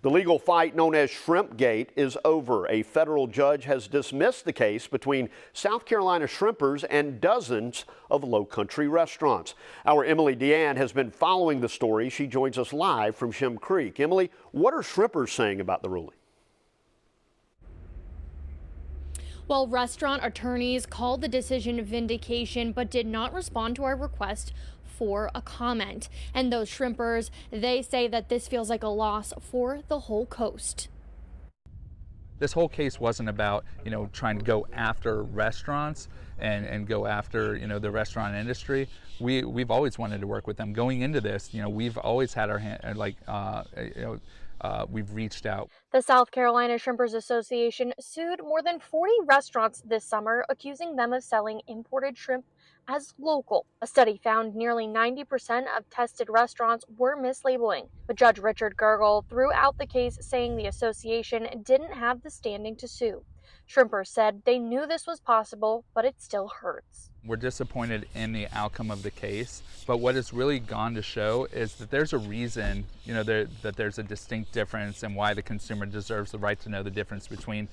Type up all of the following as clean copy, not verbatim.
The legal fight known as Shrimpgate is over. A federal judge has dismissed the case between South Carolina shrimpers and dozens of Lowcountry restaurants. Our Emily Deanne has been following the story. She joins us live from Shem Creek. Emily, what are shrimpers saying about the ruling? Well, restaurant attorneys called the decision vindication but did not respond to our request for a comment. And those shrimpers, they say that this feels like a loss for the whole coast. This whole case wasn't about, trying to go after restaurants and go after, the restaurant industry. We've always wanted to work with them. Going into this, we've always had our hand, we've reached out. The South Carolina Shrimpers Association sued more than 40 restaurants this summer, accusing them of selling imported shrimp as local. A study found nearly 90% of tested restaurants were mislabeling. But Judge Richard Gergel threw out the case, saying the association didn't have the standing to sue. Shrimpers said they knew this was possible, but it still hurts. We're disappointed in the outcome of the case, but what it's really gone to show is that there's a reason, that there's a distinct difference and why the consumer deserves the right to know the difference between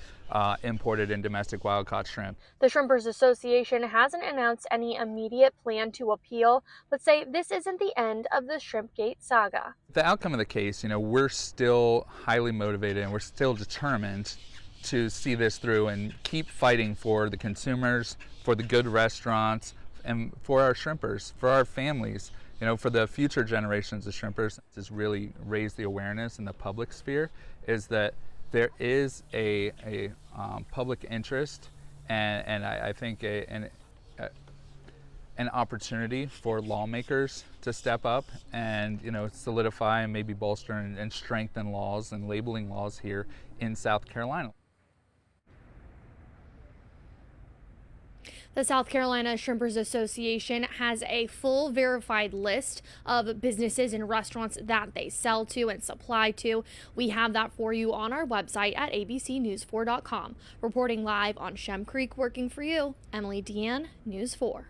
imported and domestic wild-caught shrimp. The Shrimpers Association hasn't announced any immediate plan to appeal, but say this isn't the end of the Shrimpgate saga. The outcome of the case, we're still highly motivated and we're still determined to see this through and keep fighting for the consumers, for the good restaurants, and for our shrimpers, for our families, for the future generations of shrimpers. Is really raise the awareness in the public sphere is that there is a public interest and I think an opportunity for lawmakers to step up and solidify and maybe bolster and strengthen laws and labeling laws here in South Carolina. The South Carolina Shrimpers Association has a full verified list of businesses and restaurants that they sell to and supply to. We have that for you on our website at abcnews4.com. Reporting live on Shem Creek, working for you, Emily Deanne, News 4.